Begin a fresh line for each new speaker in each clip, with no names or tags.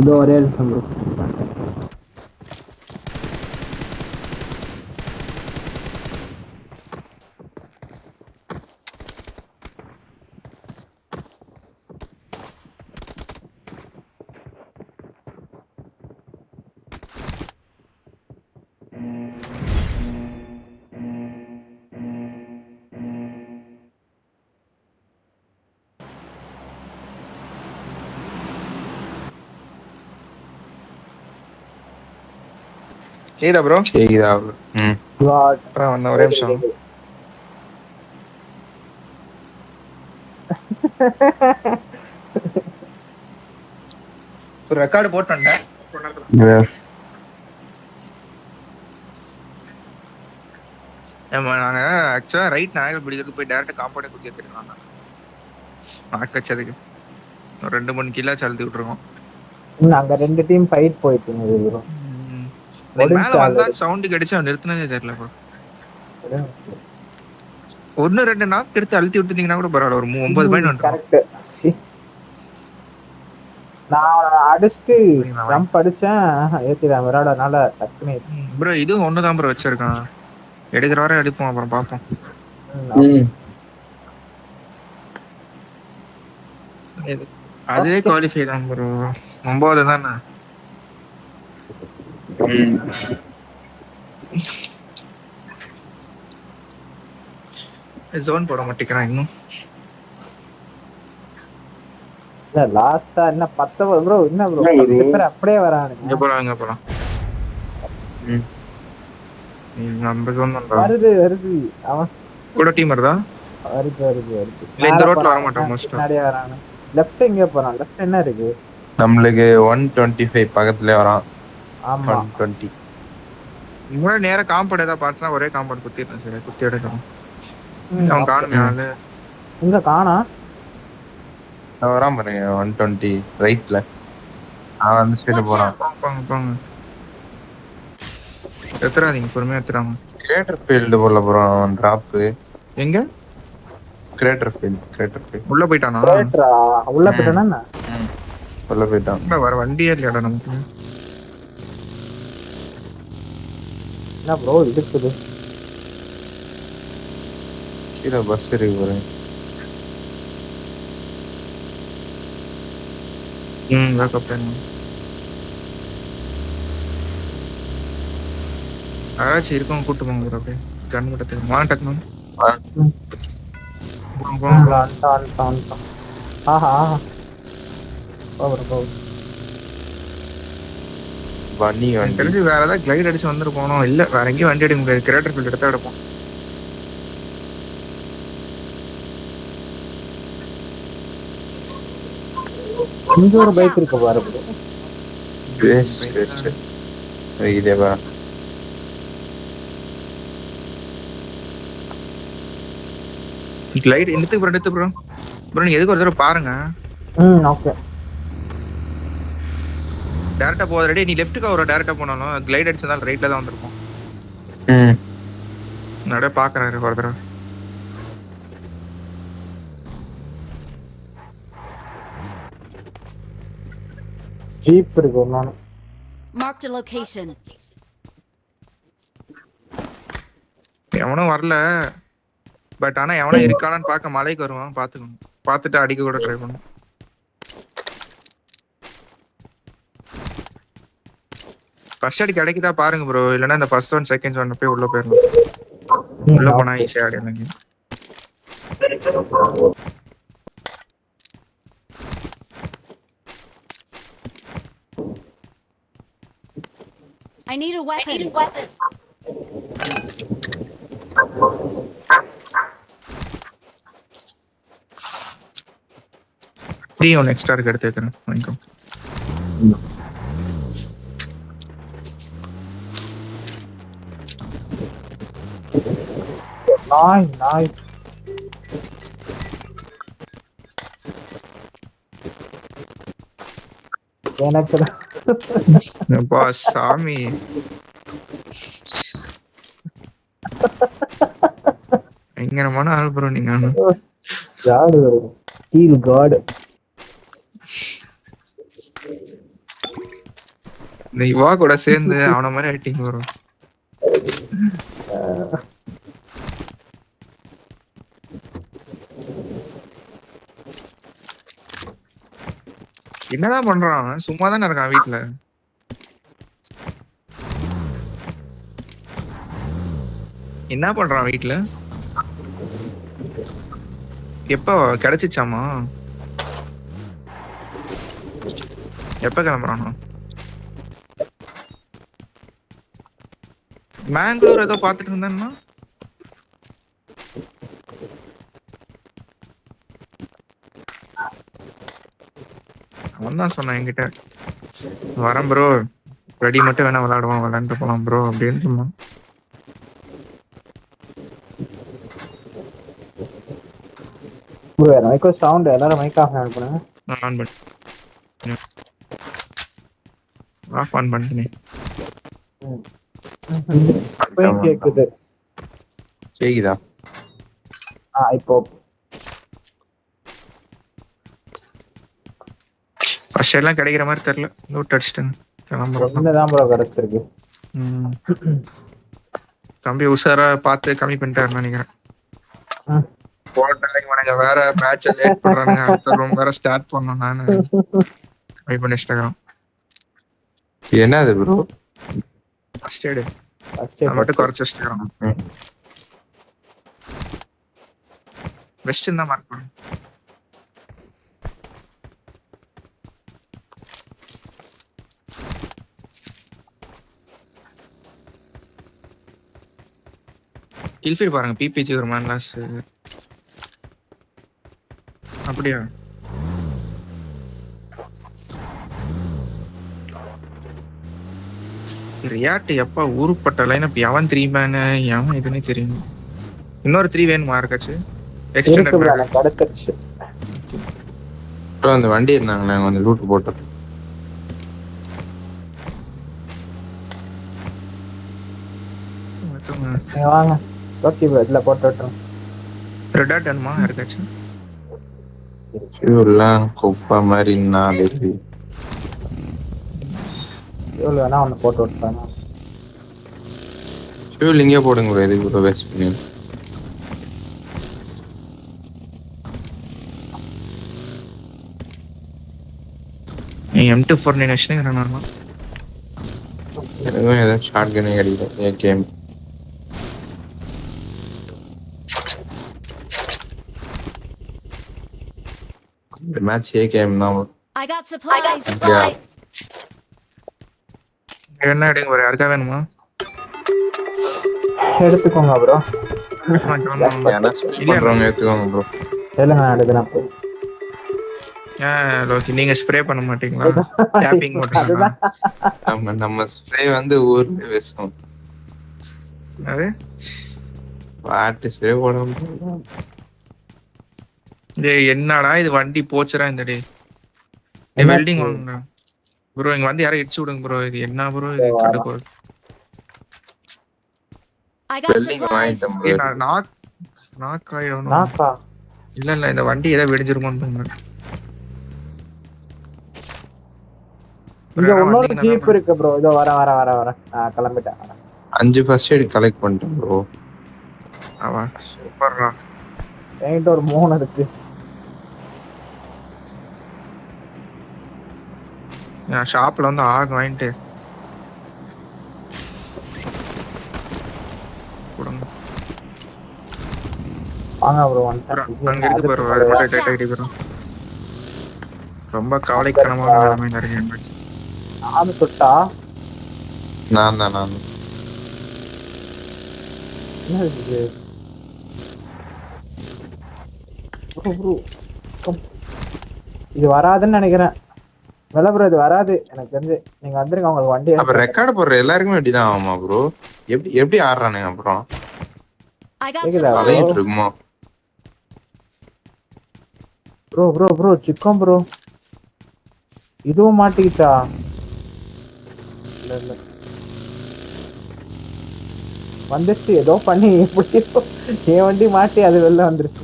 இதோ ஒரே நிமிஷம் ப்ரோ.
கேக்குதா ப்ரோ?
கேக்குதா ப்ரோ?
வந்த ஒரே நிமிஷம். ஒரு ரெக்கார்டு போட்டேன். நாங்க ஆக்சுவலா ரைட் நாயகல் பிடிக்கிறதுக்கு போய் டேரக்டா காம்பவுண்டே குத்தி எடுத்துருக்காங்க. நாக்கு வச்சதுக்கு ஒரு 2-3 கிலோ அழுத்தி விட்டுருக்கோம்.
அங்க 2 டீம் ஃபைட் போயிட்டு இருந்தது ப்ரோ.
மேல வந்தா சவுண்ட் கிடைச்சு அவன் நிறுத்தினதே தெரியல ப்ரோ. 1-2 நாக்கு எடுத்து அழுத்தி விட்டுருந்தீங்கன்னா கூட பரவாயில்ல. ஒரு 9 பாயிண்ட் வந்துடும்.
கரெக்ட். நான் அடிச்சுட்டு ஜம்ப் அடிச்சேன், ஏத்திட்டேன் விராடனால டக்குனு.
ப்ரோ இதுவும் ஒண்ணுதான் ப்ரோ வச்சிருக்கான். எடுக்கிற வரை எடுப்போம், அப்புறம் பார்ப்போம். அதே குவாலிஃபை தான் ப்ரோ. 9 தானே. ஜோன் போட மாட்டேங்கிறான் இன்னும்.
இல்ல லாஸ்டா என்ன 19 ப்ரோ. என்ன ப்ரோ 10 பேர் அப்படியே வரானுங்க.
இங்க போலாம். நம்ம ஜோன் தான்
வருது. அவன்
கூட டீம் வருதா?
வருது.
இல்ல இந்த ரோட்ல வர மாட்டான் மோஸ்டா.
முன்னாடியே வரானே. லெஃப்ட் எங்க போறான்? லெஃப்ட் என்ன இருக்கு?
நம்மளுக்கு 125 பக்கத்துல வரான்.
ஆமா
120.
இவங்க நேரா காம்பவுண்ட் ஏதாவது பார்த்தா ஒரே காம்பவுண்ட் குத்திட்டேன். சரி குத்தி எடுக்கணும். அவன் காணுமே ஆளு.
இங்க காணா.
வரான் பாருங்க 120 ரைட்ல. அவன் அந்த சைடு போறான்.
போங்க. எத்தறாதீங்க, பொறுமையா எத்தறாங்க.
கிரேட்டர் ஃபீல்ட் போல போறான். டிராப்
எங்க?
Greater field.
உள்ள போயிட்டானா?
உள்ள போயிட்டானா?
உள்ள போயிட்டான்.
வர வண்டியே இல்லடா நமக்கு.
என்ன ப்ரோ இருக்குது?
கீழே பஸ் இருக்கு பாருங்க.
பேக்கப் பண்ணு. ஆச்சு இருக்கவங்க கூட்டு போங்க ப்ரோ. அப்படியே கன் மட்டும் மாட்டக்கணும்.
ஆஹா
வண்டி
தெரிஞ்சு வேற ஏதாவது கிளைட் அடிச்சு வந்துட்டு போனோம். இல்ல வேற எங்கேயும் வண்டி எடுக்க முடியாது. கிரேட்டர் ஃபீல்ட் எடுத்தா எடுப்போம்.
இங்க ஒரு பைக் இருக்கு பாரு ப்ரோ.
வேஸ்ட் இதேவா
கிளைட் எடுத்து ப்ரோ. நீங்க எதுக்கு ஒரு தடவை பாருங்க.
ஓகே.
டைரக்டா போற ரெடி. நீ லெஃப்ட்க்கு ஒரு டைரக்டா போனாலும் கிளைட் அடிச்சதால ரைட்ல தான் வந்திருக்கும். நட பாக்குறேன் ஒரு தடவை.
ஜீப் இருக்கு ஒண்ணு.
Marked a location.
எவனும் வரல. பட் ஆனா எவனும் இருக்கானான்னு பார்க்க மலைக்கு வருவான். பாத்துக்கணும். பார்த்துட்டு அடிக்க கூட ட்ரை பண்ணும். ஃபர்ஸ்ட் அடி கிடைக்குதா பாருங்க ப்ரோ. இல்லன்னா இந்த ஃபர்ஸ்ட் 1 செகண்ட் 1 போய் உள்ள போயிடலாம். உள்ள போனா ஈஸியா அடிக்கலாம்.
I need a weapon.
Free one extra இருக்கு, எடுத்து வைக்கிறேன். வாங்கிக்கோ.
நாய் எனக்கு
அப்பா சாமி. பயங்கரமான ஆள் ப்ரோ நீங்க.
God heal God.
இந்த இவா கூட சேர்ந்து அவன மாதிரி ஆயிட்டீங்க ப்ரோ. என்னதான் பண்றான் அவன்? சும்மா தானே இருக்கான் வீட்டுல. என்ன பண்றான் வீட்டுல? எப்ப கிடைச்சிச்சாமா? எப்ப கிளம்புறானோ? மேங்களூர் ஏதோ பாத்துட்டு இருந்தான்னா அவன் தான் சொன்னான் என்கிட்ட, வரேன் ப்ரோ, ரெடி மட்டும் வேணா விளையாடுவோம், விளையாண்டு போலாம் ப்ரோ அப்படின்னு சொன்னான்.
ப்ரோ மைக்கோ சவுண்ட் எல்லாரும் மைக் ஆஃப் பண்ணுங்க.
ஆன் பண்ணி ஆஃப் ஆன் பண்ணிட்டேனே.
போய் கேக்குது.
கேக்குதா?
இப்போ
ஃபர்ஸ்ட் எல்லாம் கிடைக்கிற மாதிரி தெரியல. லூட் அடிச்சிட்டேங்க. கிளம்புறோம்.
என்னதான் ப்ரோ கிடைச்சிருக்கு.
தம்பி உஷாரா பார்த்து கம்மி பண்ணிட்டாருன்னு நினைக்கிறேன். போட்டாங்க இவனுங்க வேற மேட்ச லேட் பண்றானுங்க. அடுத்த ரூம் வேற ஸ்டார்ட் பண்ணனும். நானு கம்மி பண்ணி இன்ஸ்டாகிராம்.
என்னது ப்ரோ?
ஃபர்ஸ்ட் எய்ட் மட்டும் குறைச்சு இன்ஸ்டாகிராம். பெஸ்ட் தான் மார்க் பண்ணு. கில்ஃபீட் பாருங்க. பிபிஜி ஒரு மேன் லாஸ். அப்படியா? ரியாக்ட் எப்ப ஊருப்பட்ட லைனப் எவன் 3 மேன் எவன் இதுன்னு தெரியும். இன்னொரு 3 வேணுமா இருக்காச்சு? எக்ஸ்டெண்டட் மேன்
கிடைச்சிருச்சு.
ப்ரோ அந்த வண்டி இருந்தாங்களே கொஞ்சம் லூட் போட்டோம்.
வாங்க ஓகே ப்ரோ, இதுல போட்டு விட்டுறோம்.
ரெட் டாட் வேணுமா இருக்காச்சு?
ஷூலாம் குப்பை மாதிரி நாலு இருக்கு.
எவ்வளோ வேணா ஒன்று போட்டு விட்டுறாங்க.
ஷூல் இங்கே போடுங்க ப்ரோ, எதுக்கு ப்ரோ வேஸ்ட் பண்ணி?
M249 வச்சுக்கிறேன் நான்.
எதுவும் ஏதாவது ஷார்ட் கன்னே கிடைக்கல. ஏகேஎம் இந்த மேட்ச் ஏகேஎம் தான்.
I got supplies.
என்ன எடுங்க ப்ரோ? யாருக்கா வேணுமா?
எடுத்துக்கோங்க ப்ரோ.
ஏன்னா ஸ்பெஷல் பண்றவங்க எடுத்துக்கோங்க ப்ரோ.
இல்லைங்க நான் எடுக்கிறேன்.
லோகி நீங்க ஸ்ப்ரே பண்ண மாட்டீங்களா? டேப்பிங் போடுறீங்களா?
நம்ம ஸ்ப்ரே வந்து ஊர்ல பேசுவோம்.
அது
வாட்டு ஸ்ப்ரே போடாம
டேய் என்னடா இது வண்டி போச்சுடா இந்த டே. வெல்டிங் வாங்குங்க ப்ரோ. இங்க வந்து யாரை இடிச்சு விடுங்க ப்ரோ. இது என்ன ப்ரோ இது? கடுப்பு.
I got
welding
supplies.
வாங்கிட்டோம்.
நாக் ஆயிடும்.
நாக்கா
இல்ல இந்த வண்டி ஏதோ வெடிஞ்சிருமோன்னு தோணுது.
இங்க இன்னொரு ஜீப் இருக்கு ப்ரோ. இதோ வர கிளம்பிட்டேன்.
5 ஃபர்ஸ்ட் எய்ட் கலெக்ட் பண்ணிட்டேன் ப்ரோ.
ஆவா சூப்பர்ரா.
என்கிட்ட ஒரு 3 இருக்கு.
நான் ஷாப்ல வந்து ஆக வாங்கிட்டு கொடுங்க.
வாங்க ப்ரோ
அங்க இருக்கு பாரு. அது மட்டும் டைட் ஆகிட்டு போறோம். ரொம்ப கவலைக்கிடமான நிலைமை இருக்கு.
ஆறு தொட்டா
நான் தான்
என்ன இது ப்ரோ? இது வராதுன்னு நினைக்கிறேன். வெல ப்ரோ இது வராது எனக்கு தெரிஞ்சு. நீங்க வந்துருங்க உங்களுக்கு வண்டி.
அப்ப ரெக்கார்ட் போடுற எல்லாருக்குமே இப்படிதான் ஆகுமா ப்ரோ? எப்படி ஆடுறானுங்க அப்புறம்?
I got
அலையிட்டு
supplies.
இருக்குமோ
ப்ரோ சிக்கம் ப்ரோ. இதுவும் மாட்டிக்கிட்டா? இல்ல வந்துச்சு ஏதோ பண்ணி எப்படியோ என் வண்டி மாட்டி அது வெளில வந்துருச்சு.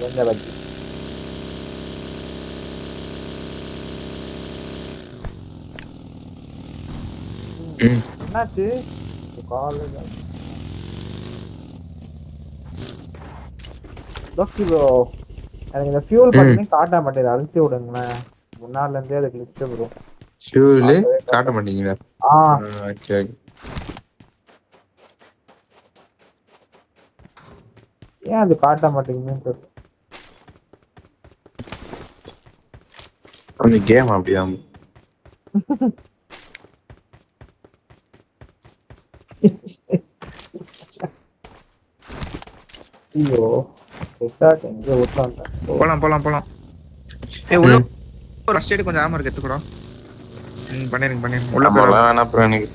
கொஞ்சம் வச்சு
ம்.
என்னாச்சு கால் ப்ரோ எனக்கு இந்த ஃபியூல் பண்ணி காட்ட மாட்டேங்குது அழுத்தி விடுங்களேன் முன்னால இருந்தே அது கிளிச்சு ப்ரோ
ஷூல காட்ட மாட்டீங்களா ஓகே ஓகே
ஏன் அது காட்ட மாட்டேங்குதுன்னு தெரியல
அந்த கேம் அப்படியா
ஐயோ எக்ஸாக்ட் எங்க விட்டாங்க
போலாம் உள்ள ஃபர்ஸ்ட் எய்ட் கொஞ்சம் ஆமா இருக்கு எடுத்துக்கறோம் பண்ணிருங்க உள்ள
வேணா அப்புறம் எனக்கு